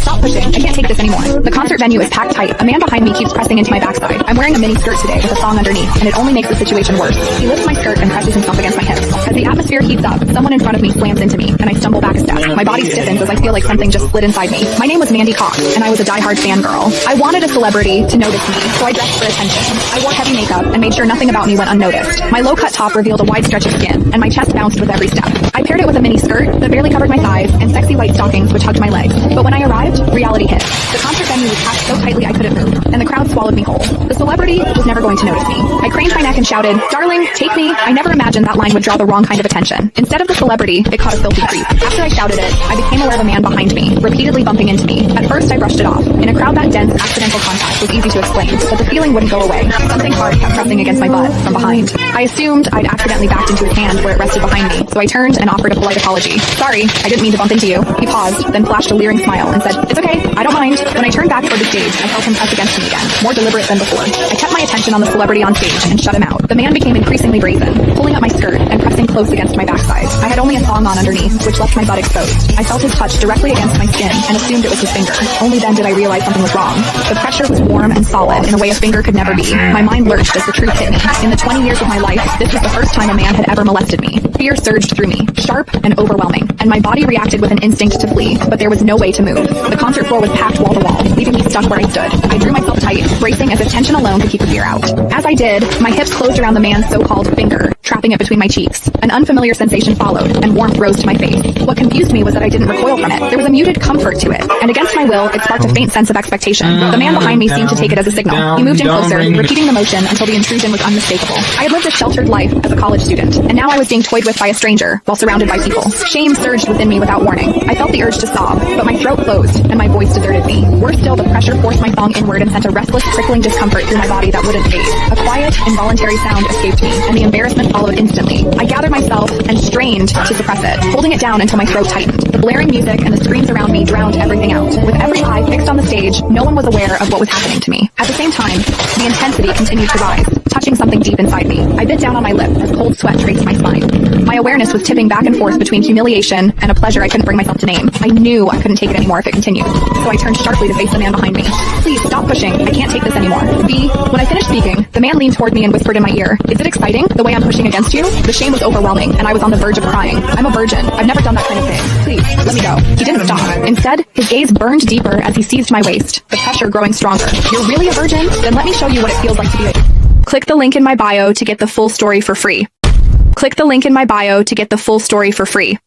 stop pushing. I can't take this anymore. The concert venue is packed tight. A man behind me keeps pressing into my backside. I'm wearing a mini skirt today with a thong underneath, and it only makes the situation worse. He lifts my skirt and presses himself against my hips. As the atmosphere heats up, someone in front of me slams into me, and I stumble back a step. My body stiffens as I feel like something just slid inside me. My name was Mandy Cox, and I was a diehard fangirl. I wanted a celebrity to notice me, so I dressed for attention. I wore heavy makeup and made sure nothing about me went unnoticed. My low-cut top revealed a wide stretch of skin, and my chest bounced with every step. I paired it with a mini skirt that barely covered my thighs and sexy white stockings which hugged my legs. But when I arrived, reality hit. The concert venue was packed so tightly I couldn't move, and the crowd swallowed me whole. The celebrity was never going to notice me. I craned my neck and shouted, "Darling, take me." I never imagined that line would draw the wrong kind of attention. Instead of the celebrity, it caught a filthy creep. After I shouted it, I became aware of a man behind me, repeatedly bumping into me. At first, I brushed it off. In a crowd that dense, accidental contact was easy to explain, but the feeling wouldn't go away. Something hard kept pressing against my butt from behind. I assumed I'd accidentally backed into his hand where it rested behind me, so I turned and offered a polite apology. "Sorry, I didn't mean to bump into you." He paused, then flashed a leering smile and said, "It's okay, I don't mind." When I turned back toward the stage, I felt him press against me again, more deliberate than before. I kept my attention on the celebrity on stage and shut him out. The man became increasingly brazen, pulling up my skirt and pressing close against my backside. I had only a thong on underneath, which left my butt exposed. I felt his touch directly against my skin and assumed it was his finger. Only then did I realize something was wrong. The pressure was warm and solid in a way a finger could never be. My mind lurched as the truth hit me. In the 20 years of my life, this was the first time a man had ever molested me. Fear surged through me, sharp and overwhelming, and my body reacted with an instinct to flee, but there was no way to move. The concert floor was packed wall to wall, leaving me stuck where I stood. I drew myself tight, bracing as if tension alone could keep the fear out. As I did, my hips closed around the man's so-called finger, trapping it between my cheeks. An unfamiliar sensation followed, and warmth rose to my face. What confused me was that I didn't recoil from it. There was a muted comfort to it, and against my will, it sparked a faint sense of expectation. The man behind me seemed to take it as a signal. He moved in closer, repeating the motion until the intrusion was unmistakable. I had lived a sheltered life as a college student, and now I was being toyed with by a stranger while surrounded by people. Shame surged within me without warning. I felt the urge to sob, but my throat closed, and my voice deserted me. Worse still, the pressure forced my thong inward and sent a restless, trickling discomfort through my body that wouldn't fade. A quiet, involuntary sound escaped me, and the embarrassment followed instantly. I gathered myself and strained to suppress it, holding it down until my throat tightened. The blaring music and the screams around me drowned everything out. With every eye fixed on the stage, no one was aware of what was happening to me. At the same time, the intensity continued to rise, touching something deep inside me. I bit down on my lip as cold sweat traced my spine. My awareness was tipping back and forth between humiliation and a pleasure I couldn't bring myself to name. I knew I couldn't take it anymore if it continued, so I turned sharply to face the man behind me. "Please stop pushing. I can't take this anymore." When I finished speaking, the man leaned toward me and whispered in my ear, "Is it exciting, the way I'm pushing against you?" The shame was overwhelming, and I was on the verge of crying. I'm a virgin. I've never done that kind of thing. Please, let me go. He didn't stop. Instead, his gaze burned deeper as he seized my waist, the pressure growing stronger. "You're really a virgin? Then let me show you what it feels like to be a..." Click the link in my bio to get the full story for free. Click the link in my bio to get the full story for free.